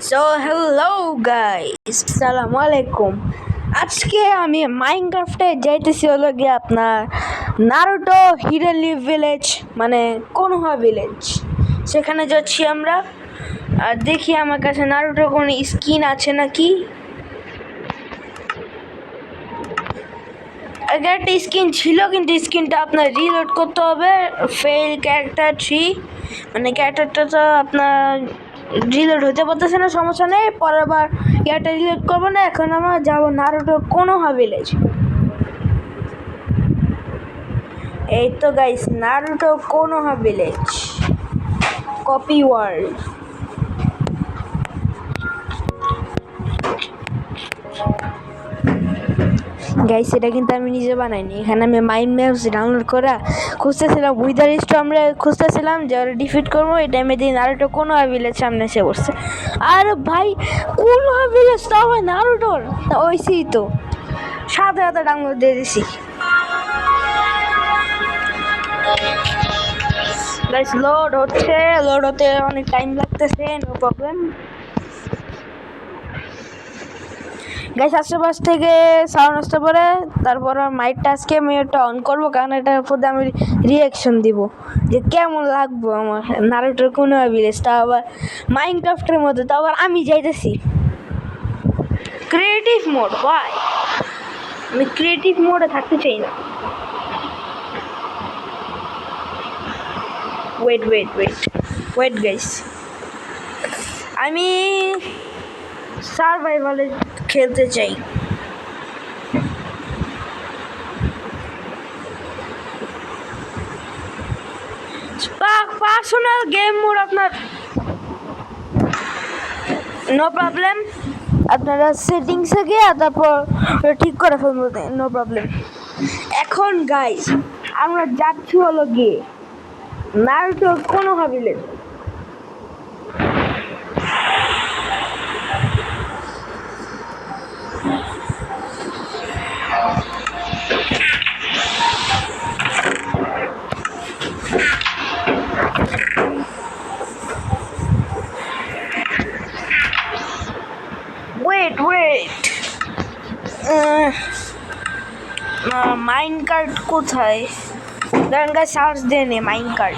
So hello guys, আসসালামু আলাইকুম। আজকে আমি মাইনক্রাফটে যাইতেছি হলো গিয়ে আপনার নারুটো হিডেন লিভ ভিলেজ, মানে কোনোহা ভিলেজ। সেখানে যাচ্ছি আমরা। আর দেখি আমার কাছে নারুটো কোনো স্কিন আছে নাকি। আগে একটা স্কিন ছিল, কিন্তু স্কিনটা আপনার রিলোড করতে হবে। ফেল ক্যারেক্টার 3, মানে ক্যারেক্টারটা তো আপনার রিলোড হতে পারতেছে না, সমস্যা নেই। পরের বার ইয়ারটা রিলোড করবো না। এখন আমরা যাবো নারুটো কোনোহা ভিলেজ। এই তো guys, Naruto Konoha village copy world. Guys, এটা কিন্তু আমি নিজে বানাইনি। এখানে আমি মাইন্ড ম্যাপস ডাউনলোড করা খুঁজতেছিলাম, উইদার স্টো আমরা খুঁজতেছিলাম যে ওরা ডিফিট করবো। এই টাইমে দিন নারুটো কোনোহা ভিলেজ সামনে এসে পড়ছে। আর ভাই, কোনোহা ভিলেজ তাও ভাই নারুটোর ওইসি তো সাথে সাথে ডাউনলোড দিয়ে দিছি। গাইস, লোড হতে অনেক টাইম লাগতেছে, নো প্রবলেম। গাইস, আশেপাশ থেকে সাউন্ড আসতে পারে, তারপর মাইকটা আজকে আমি এটা অন করবো, কারণ এটার মধ্যে আমি রিয়াকশন দিব যে কেমন লাগবো আমার নারুটোর কোনোহা ভিলেজ, তা আবার মাইনক্রাফটের মধ্যে, তা আবার আমি যাইতেছি ক্রিয়েটিভ মোড। ভাই, আমি ক্রিয়েটিভ মোডে থাকতে চাই না। ওয়েট গাইস, আমি সার্ভাইভালে খেলতে চাই। পার্সোনাল গেম মোড আপনার নো প্রবলেম। আপনারা সেটিংসে গিয়ে তারপর ঠিক করে ফেলবো, নো প্রবলেম। এখন গাইস, আমরা যাচ্ছি হলো গিয়ে Naruto Konoha village. Wait mine card কোথায়? দাঁড়ান গাইস, সার্চ দিয়ে নে মাইন কার্ড।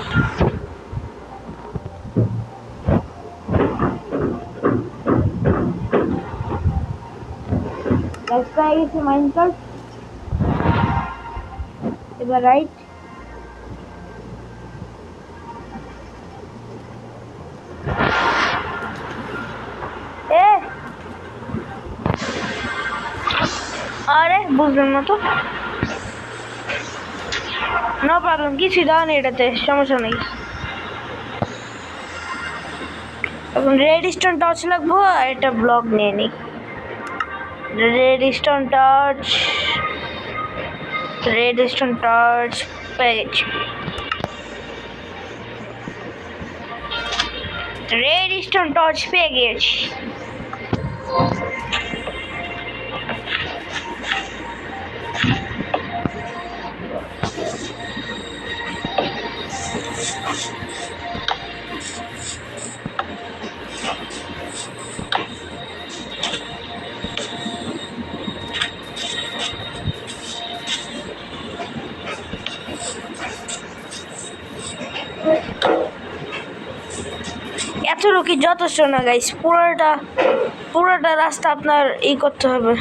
গাইস, পেয়ে গেছি মাইন কার্ড। এবার রাইট। আরে বুঝলাম না তো, নো প্রবলেম, কিছু দেওয়া নেই এটাতে, সমস্যা নেই। এখন রেড স্টোন টর্চ লাগবো, আর এটা ব্লক নিয়ে নিই। রেড স্টোন টর্চ পেয়ে গেছি। রেড স্টোন টর্চ পেয়ে গেছি। এতটুকু যথেষ্ট না গাইস, পুরোটা রাস্তা আপনার করতে হবে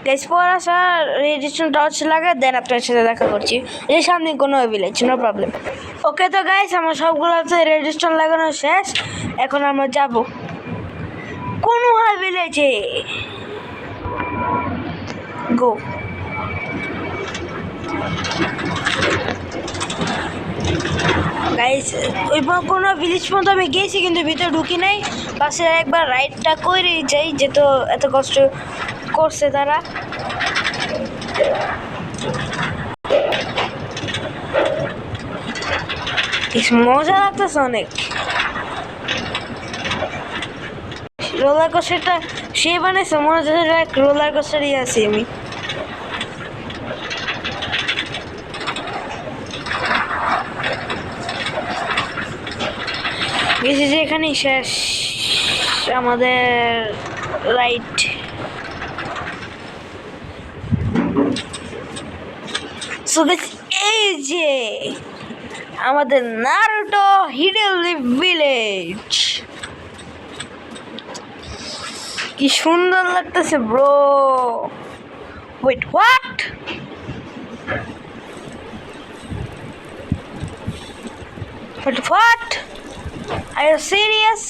গাইস। পর আসা রেজিস্ট্রেশন টর্চ লাগে, দেন আপনার সাথে দেখা করছি। এই সামনে কোনো ভিলেজ, নো প্রবলেম। ওকে তো গাইস, আমার সবগুলোতে রেজিস্ট্রেশন লাগানো শেষ। এখন আমরা যাব কোনোহা ভিলেজে। গো গাইস, ওই কোনো ভিলেজ পর্যন্ত আমি গেছি, কিন্তু ভিতরে ঢুকি নাই। পাশে একবার রাইডটা করে যাই, যেহেতু এত কষ্ট করছে তারা। মজা লাগতেছে অনেক। রোলার কোস্টারটা সে বানাইছে, মনে হচ্ছে রোলার কোস্টারই আছি আমি। গেছি যে এখানেই শেষ আমাদের রাইট। সো এই যে আমাদের নারুটো হিডেন ভিলেজ, কি সুন্দর লাগতেছে bro. Wait, what? What? Are you serious?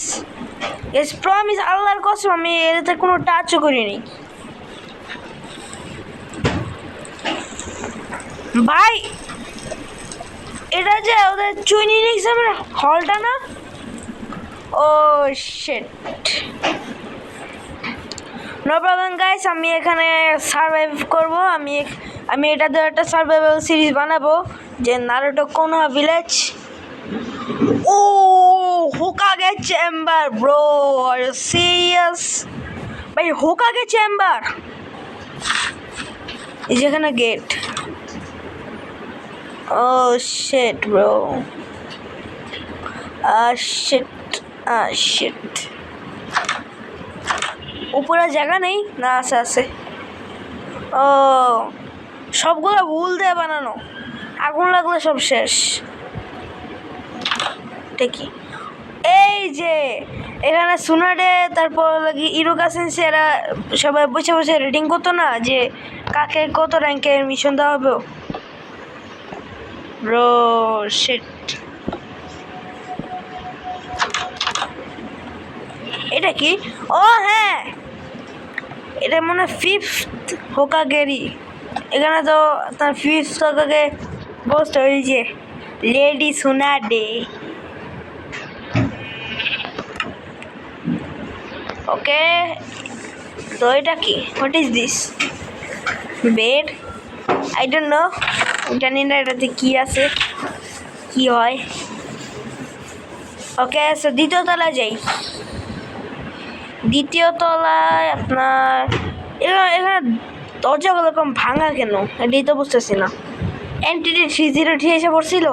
Yes promise, আল্লাহর কসম আমি এতে কোনো টাচও করিনি ভাই। এটা যে ওদের টুইনিং এক্সামের হলটা না? ও শিট, নো প্রবলেম গাইস, আমি এখানে সার্ভাইভ করব। আমি এটা দিয়ে একটা সার্ভাইভাল সিরিজ বানাবো যে Naruto Konoha village. Oh Hokage chamber bro, are you serious ভাই? হোকাগে চেম্বার, এই যেখানে gate. Oh shit bro, shit. উপরে জায়গা নেই না? আছে। ও সবগুলো ভুল দিয়ে বানানো, আগুন লাগলে সব শেষ। কি এই যে এখানে সুনাডে, তারপর লাগি ইরোকা সেন্সে, এরা সবাই বসে বসে রেডিং করতো না যে কাকে কত র্যাঙ্কের মিশন দেওয়া হবে। ব্রো শিট, এটা কি? ও হ্যাঁ, এটা মনে হয় 5th হোকাগেরই। এখানে তো তার 5th হোকাগে বসত ওই যে লেডি সুনাডে। ওকে, তো এটা কি? What is this? Bed? I don't know, জানি না এটাতে কি আছে, কি হয়। ওকে, সো দ্বিতীয় তলায় যাই। দ্বিতীয় তলায় আপনার এখানে দরজাগুলো কম ভাঙা কেন, এটাই তো বুঝতেছি না। এন্টিটি 303 এসে পড়ছিল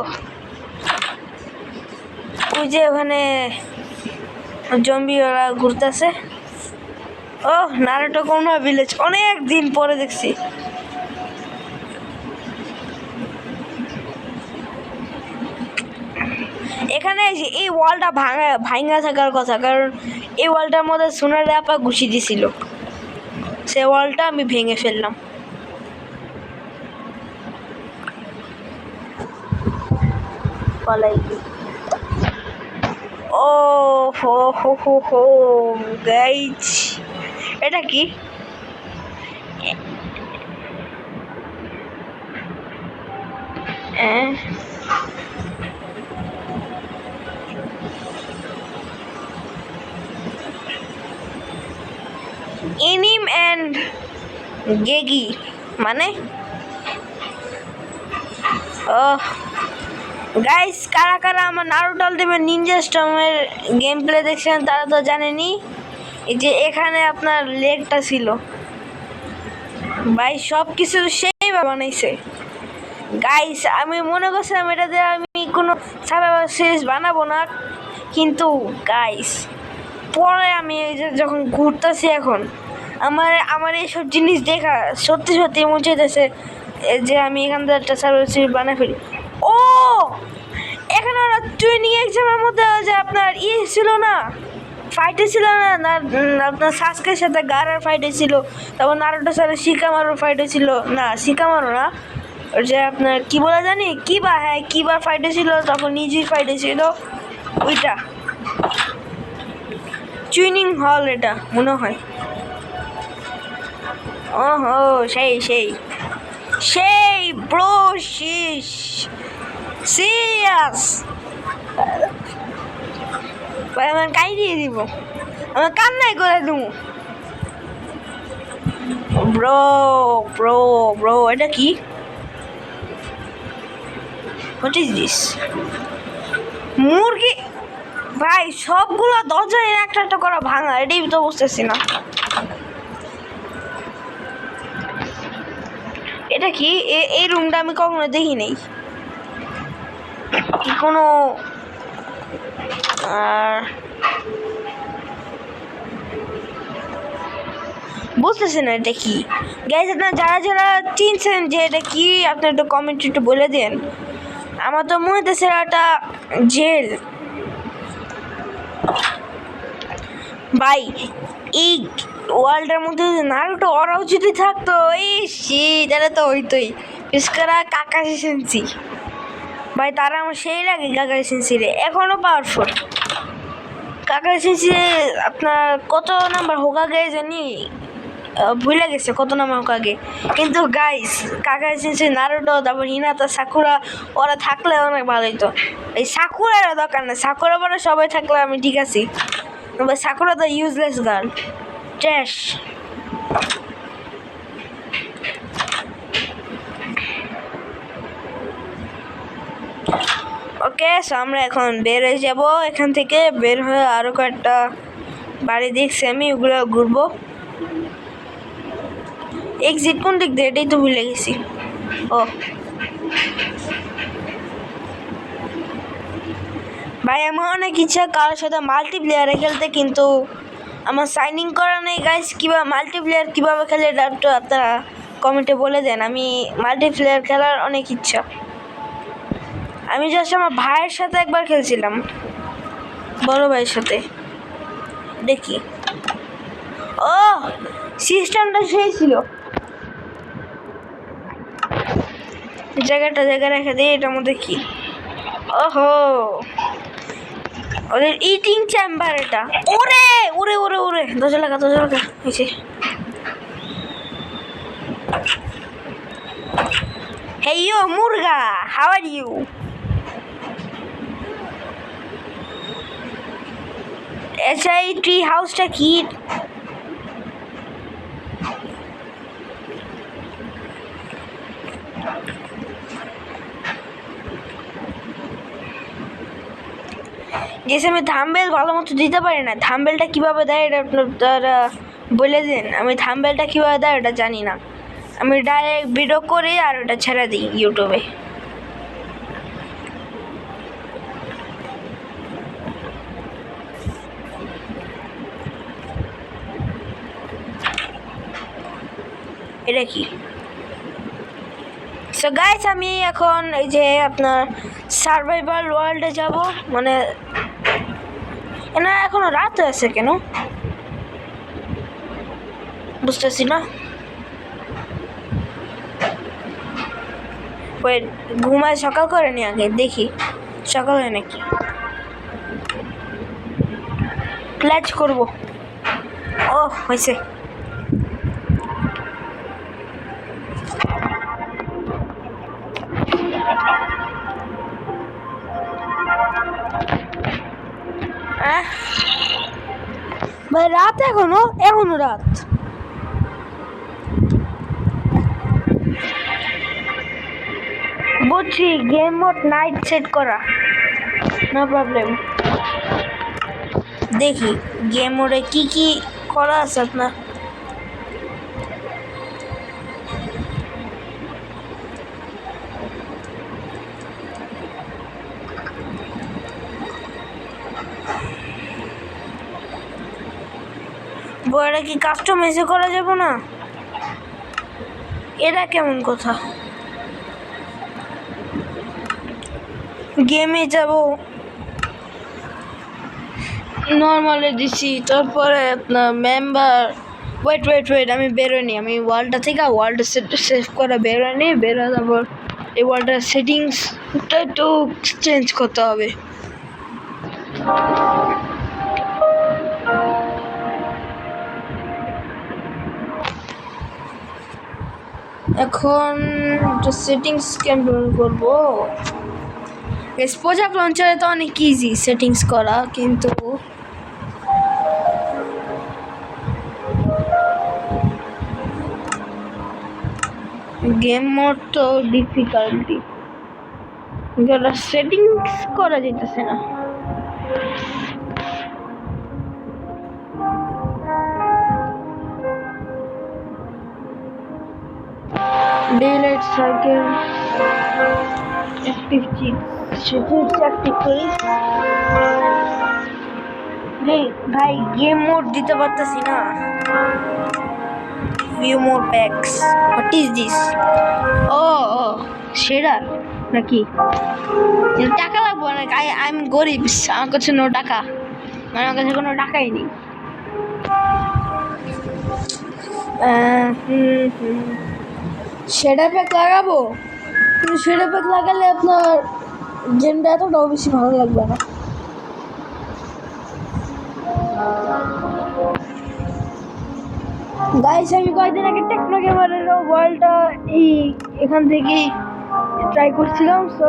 ওই যে ওখানে জম্বি ওরা ঘুরতেছে। ও নারুটো কোনোহা ভিলেজ, অনেক দিন পরে দেখছি। এখানে এই ওয়ালটা ভাঙা থাকার কথা, কারণ এই ওয়ালটার মধ্যে সোনার আপা ঘুষি দিছিল, সে ওয়ালটা আমি ভেঙে ফেললাম। ও হো হো হো হো গাইজ, এটা কি? এনিম অ্যান্ড গেগি মানে? ও গাইস, কারা কারা আমার নারুটো আল্টিমেট নিনজা স্টর্মের গেম প্লে দেখছেন তারা তো জানেনি। এই যে এখানে আপনার লেগটা ছিল ভাই, সব কিছু সেই বানাইছে গাইস। আমি মনে করছিলাম এটাতে আমি কোনো সার্ভাইভাল সিরিজ বানাবো না, কিন্তু গাইস পরে আমি এই যে যখন ঘুরতেছি এখন আমার এইসব জিনিস দেখা সত্যি সত্যি মনে চাইতেছে যে আমি এখান থেকে একটা সার্ভাইভাল সিরিজ বানাই ফেলি। ও এখানে ওরা ট্রেনিং এক্সামের মধ্যে যে আপনার ছিল না, ফাইটে ছিল না আপনার সাসকের সাথে গারার ফাইটে ছিল, তারপর নারুটোর সাথে শিকামারুর ফাইটে ছিল না, শিকামারু না, ওর যে আপনার কি বলে জানি কিবা, হ্যাঁ কিবার ফাইটে ছিল, তখন নিজেই ফাইটে ছিল ওইটা। ট্রেনিং হল এটা মনে হয়। ও হো সেই সেই সেই ব্রো, শিস সিরিয়াস ভাই, আমার কাই দিয়ে দিব, আমার কান্নাই করে দেবো। ব্রো ব্রো ব্রো, এটা কি? What is this? মুরগি ভাই, সবগুলো দরজায় একটা একটা করা ভাঙা, এটাই তো বুঝতেছি না। এটা কি? এই রুমটা আমি কখনো দেখি নাই। কোনো আর বুঝতেছেন না এটা কি গাইজ, আপনারা যারা যারা চিনছেন যে এটা কি আপনি একটু কমেন্ট একটু বলে দেন। আমার তো মনে হইতেছে এটা জেল। ভাই এই ওয়ার্ল্ডের মধ্যে নারুটো ওরাও যদি থাকতো এই তাহলে তো হইতোই। পিসকারা কাকাশি সেন্সি ভাই, তারা আমার সেই লাগে কাকাশি সেন্সি রে, এখনো পাওয়ারফুল। কাকাশি সেন্সি আপনার কত নাম্বার হোকাগে জানি ভুলে গেছে, কত নাম্বার হোকাগে। কিন্তু গাইস কাকাশি সেন্সি, নারুটো, তারপর হিনাতা, সাকুরা ওরা থাকলে অনেক ভালো হইতো। এই সাকুরার দরকার না, সাকুরা পরে সবাই থাকলে আমি ঠিক আছি। সাকুরা তো ইউজলেস গার্ল, ট্র্যাশ। ওকে, সো আমরা এখন বের হয়ে যাব এখান থেকে। বের হয়ে আরও কয়েকটা বাড়ি দেখছি আমি, ওগুলো ঘুরবো। এক্সিট কোন দিক দিয়ে এটাই তো ভুলে গেছি। ও ভাই, আমার অনেক ইচ্ছা কারোর সাথে মাল্টিপ্লেয়ারে খেলতে, কিন্তু আমার সাইন ইন করা নেই গাইস। কীভাবে মাল্টিপ্লেয়ার কীভাবে খেলে এটা একটু আপনারা কমেন্টে বলে দেন। আমি মাল্টিপ্লেয়ার খেলার অনেক ইচ্ছা। আমি জাস্ট আমার ভাইয়ের সাথে একবার খেলছিলাম, বড় ভাইয়ের সাথে। দেখি, ও সিস্টেমটা সেই ছিল। জায়গাটা রেখে দিই, এটার মধ্যে কি? ওহো, ওদের ইটিং চেম্বার এটা। ওরে ওরে ওরে ওরে, 10 টাকা হয়েছে। Hey yo, Murga, how are you? আচ্ছা, এই ট্রি হাউসটা কি? যেসে আমি থাম্বেল ভালো মতো দিতে পারি না। থাম্বেলটা কীভাবে দেয় এটা আপনারা বলে দিন। আমি থাম্বেলটা কীভাবে দেয় এটা জানি না। আমি ডাইরেক্ট ভিডিও করে আর ওটা ছেড়ে দিই ইউটিউবে। এটা কি? সো গাইস, আমি এখন এই যে আপনার সার্ভাইভাল ওয়ার্ল্ডে যাব। মানে না, এখনো রাত আছে কেন বুঝতেছি না। ওয়েট, ঘুমায় সকাল করেনি আগে, দেখি সকাল হয় নাকি। ক্লাচ করব। ও হয়েছে। ভাই রাত এখনো রাত। বুঝছি, গেম মোড নাইট সেট করা, নো প্রবলেম। দেখি গেম মোডে কি কি করা আছে আপনার। বইটা কি কাস্টমাইজ করা যাবে না? এটা কেমন কথা? গেমে যাব, নর্মালে দিছি, তারপরে আপনার মেম্বার। ওয়েট, আমি বেরোয়নি। আমি ওয়ার্ল্ডটা থেকে ওয়ার্ল্ডটা সেভ করা বেরোয়নি। বেরো তারপর এই ওয়ার্ল্ডটার সেটিংসটা একটু চেঞ্জ করতে হবে। এখন সেটিংস কেমন করবো? প্রজেক্ট লঞ্চারে তো অনেক ইজি সেটিংস করা, কিন্তু গেম মোড তো ডিফিকাল্টি, যেটা সেটিংস করা যেতেছে না। Daylight cycle active cheat, settings active করি। ভাই গেম মোড দিতে পারতেছি না। View mode packs, what is this? Oh oh সেরা নাকি? টাকা লাগবে না, আই এম গরিব, আমার কাছে নো টাকা, মানে আমার কাছে কোনো টাকাই নেই। সেটা প্যাক লাগাবো, কিন্তু সেটা প্যাক লাগালে আপনার গেমটা এতটাও বেশি ভালো লাগবে না। গাইস আমি কয়েকদিন আগে টেকনো গেমারের ওয়ার্ল্ডটা এখান থেকেই ট্রাই করছিলাম, সো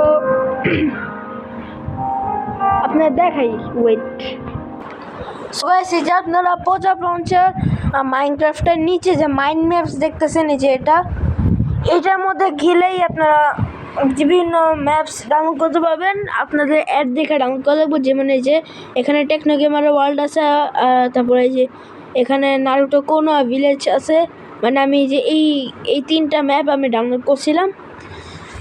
আপনার দেখাই ওয়েট। সো গাইস এই যে আপনারা পজআপ লঞ্চার মাইনক্রাফটের নিচে যে মাইন্ড ম্যাপস দেখতেছেন, এই যে এটার মধ্যে গেলেই আপনারা বিভিন্ন ম্যাপস ডাউনলোড করতে পারবেন। আপনাদের অ্যাড দেখে ডাউনলোড করে দেবো, যেমন এই যে এখানে টেকনো গেমারের ওয়ার্ল্ড আছে, তারপরে এই যে এখানে নারুটো কোনোয়া ভিলেজ আছে। মানে আমি যে এই তিনটা ম্যাপ আমি ডাউনলোড করছিলাম,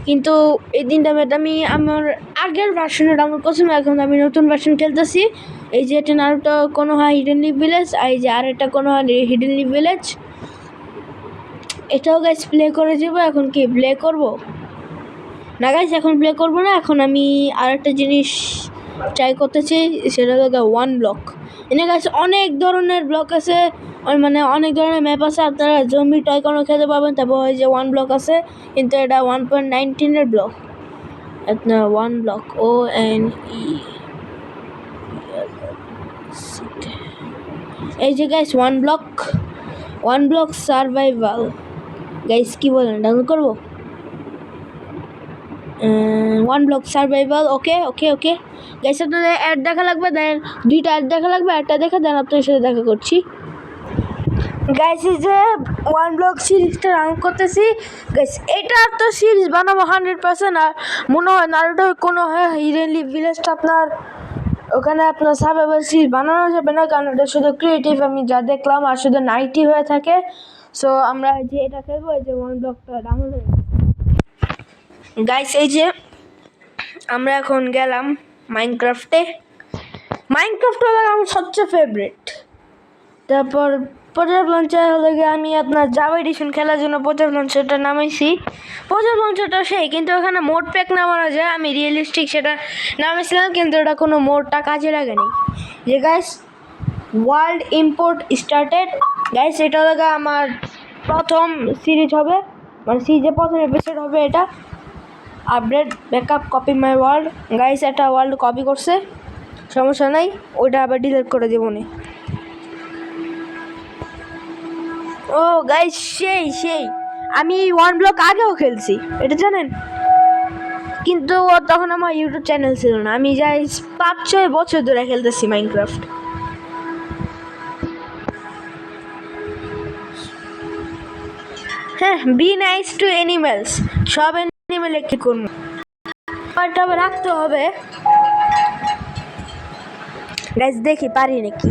কিন্তু এই তিনটা ম্যাপ আমি আমার আগের ভার্সনে ডাউনলোড করছিলাম, এখন আমি নতুন ভার্সন খেলতেছি। এই যে এটা নারুটো কোনোহা হিডেন লিভ ভিলেজ, আর এই যে আরেকটা কোনোহা হিডেন লিভ ভিলেজ, এটাও গাইস প্লে করে যাবো। এখন কি প্লে করব না গাইস? এখন প্লে করব না, এখন আমি আরেকটা জিনিস ট্রাই করতেছি, সেটা হলো ওয়ান ব্লক। এনে গাইস অনেক ধরনের ব্লক আছে, মানে অনেক ধরনের ম্যাপ আছে, আপনারা জম্বি টয় কোনো খেতে পারবেন। তারপর ওই যে ওয়ান ব্লক আছে, কিন্তু এটা 1.19 ব্লক, আপনার ওয়ান ব্লক ONE। এই যে guys one block survival. Guys কি বলেন, ডাউনলোড করবো? ওয়ান ব্লক সার্ভাইভাল, ওকে ওকে ওকে গাইস। আপনাদের অ্যাড দেখা লাগবে, দেন দুইটা অ্যাড দেখা লাগবে, একটা দেখে দেন আপনাদের সাথে দেখা করছি। গাইস এই যে ওয়ান ব্লক সিরিজটা ডাউনলোড করতেছি। গাইস এটা তো সিরিজ বানাবো 100%, আর মনে হয় নারুটো কোনো হিডেন লিভ ভিলেজটা আপনার ওখানে আপনার সার্ভাইভাল সিরিজ বানানো যাবে না, কারণ এটা শুধু ক্রিয়েটিভ আমি যা দেখলাম, আর শুধু নাইটি হয়ে থাকে। সো আমরা যে এটা খেলবো, এই যে ওয়ান ব্লকটা ডাউনলোড। গাইস এই যে আমরা এখন গেলাম মাইনক্রাফটে হলো আমার সবচেয়ে ফেভারিট। তারপর পজআপ লঞ্চার হলে আমি আপনার জাভা এডিশন খেলার জন্য পজআপ লঞ্চারটা নামাইছি। পজআপ লঞ্চারটা সেই, কিন্তু ওখানে মোড প্যাক নামানো যায়, আমি রিয়েলিস্টিক সেটা নামাইছিলাম, কিন্তু ওটা কোনো মোডটা কাজে লাগেনি। যে guys world import started. Guys এটা হলো আমার প্রথম সিরিজ হবে, মানে সিরিজের প্রথম এপিসোড হবে এটা। আপডেট ব্যাকআপ কপি মাই ওয়ার্ল্ড। গাইস একটা ওয়ার্ল্ড কপি করছে, সমস্যা নাই, ওইটা আবার ডিলিট করে দেবো নি। ও গাইস সেই আমি ওয়ান ব্লক আগেও খেলছি, এটা জানেন, কিন্তু তখন আমার ইউটিউব চ্যানেল ছিল না। আমি যাই 5-6 বছর ধরে খেলতেছি মাইনক্রাফট। হ্যাঁ, বি নাইস টু অ্যানিমেলস, সব অ্যানিমেলে কি করবো, পারটা রাখতে হবে। গাইস দেখি পারি নাকি।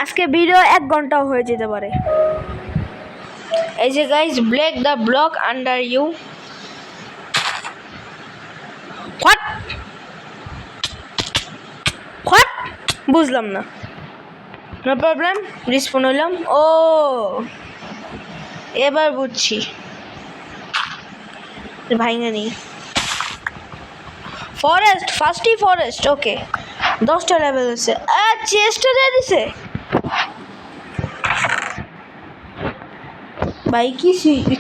আজকে ভিডিও 1 ঘন্টাও হয়ে যেতে পারে। এই যে guys break the block under you. What বুঝলাম না। নো প্রবলেম, রিস্পন হইলাম। ও এবার বুঝছি, ভাইঙ্গা নেই। ফরেস্ট, ফার্স্টই ফরেস্ট, ওকে 10টা লেভেল হচ্ছে। চেষ্টা দিয়ে দিছে ভাই, কি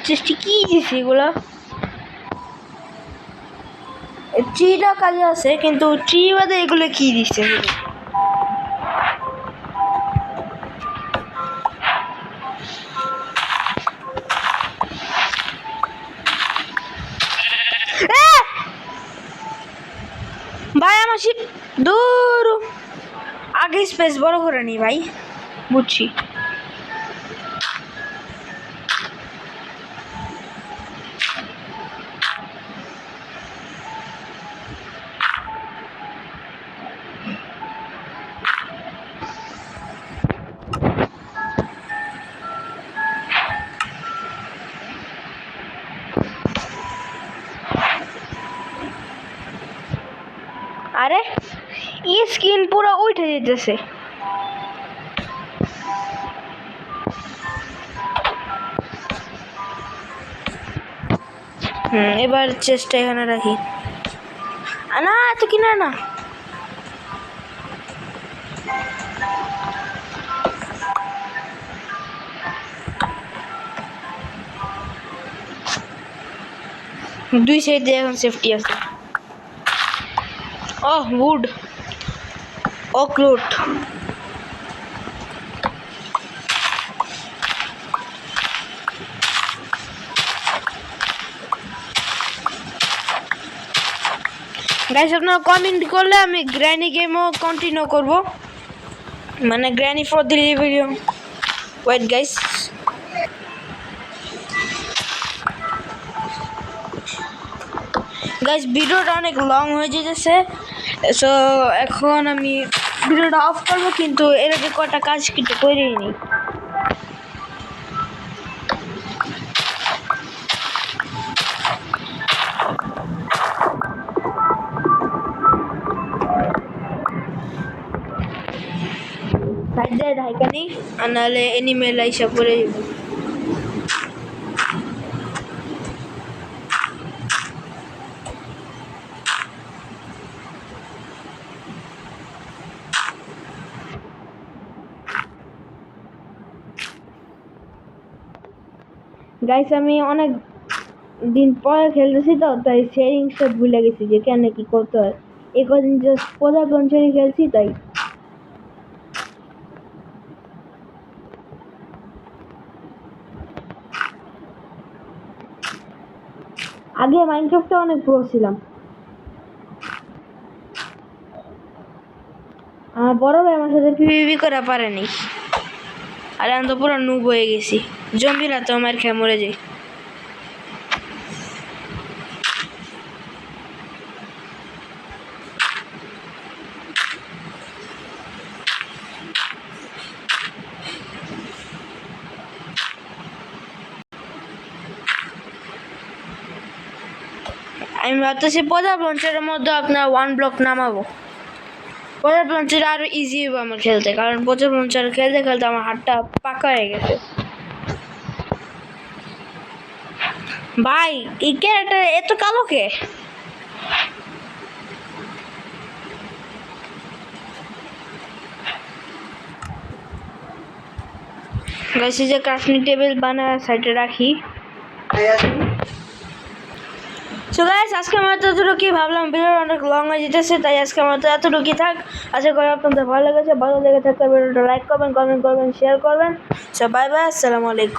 চেষ্টা কি দিছে এগুলো? ট্রিটা কাজে আছে, কিন্তু ট্রি বাদে এগুলো কি দিচ্ছে? ভাই আমার শিপ দূর, আগে স্পেস বড় করে নি ভাই, বুঝছি। আরে স্কিন পুরো উঠে যেতেছে। এবার চেষ্টা এখানে রাখি। না তো কিনা না, দুই সাইডে এখন সেফটি আছে। উড অকলুট। গাইস আপনারা কমেন্ট করলে আমি গ্র্যানি গেমও কন্টিনিউ করব, মানে granny for delivery. Wait guys, ভিডিওটা অনেক লং হয়ে যেতেছে, সো এখন আমি ভিডিওটা অফ করবো, কিন্তু এর আগে কটা কাজ কিন্তু করেই নি। সাইডে ঢাইকানি আর নাহলে এনিমেল আইসা পরে গাইস। আমি অনেক দিন পরে খেলতেছি তো, তাই সেটিংসটা ভুলে গেছি যে কেন কি করতে হয়। এই কদিন জাস্ট পদার পঞ্চারি খেলছি তাই। আগে মাইনক্রাফটে অনেক প্রো ছিলাম, আমার বড় ভাই আমার সাথে পিভিপি করা পারেনি, আর আমি তো পুরো নুব হয়ে গেছি। জম্বিরা তো আমার খেয়ে মরে যায়। আমি ভাবতেছি পদার লঞ্চারের মধ্যে আপনার ওয়ান ব্লক নামাবো। পদার লঞ্চার আরো ইজি হবে আমার খেলতে, কারণ পদার লঞ্চার খেলতে খেলতে আমার হাতটা পাকা হয়ে গেছে। ভাই এই ক্যারেক্টার এত কালো কে? গাইস যে ক্রাফটিং টেবিল বানায় সাইডে রাখি। সো গাইস আজকে আমার এতটুকুই, ভাবলাম ভিডিও অনেক লং হয়ে যেতেছে, তাই আজকে আমার এতটুকুই থাক। আশা করি আপনাদের ভালো লেগেছে। ভালো লেগে থাকলে ভিডিওটা লাইক করবেন, কমেন্ট করবেন, শেয়ার করবেন। সো বাই বাই, আসসালামু আলাইকুম।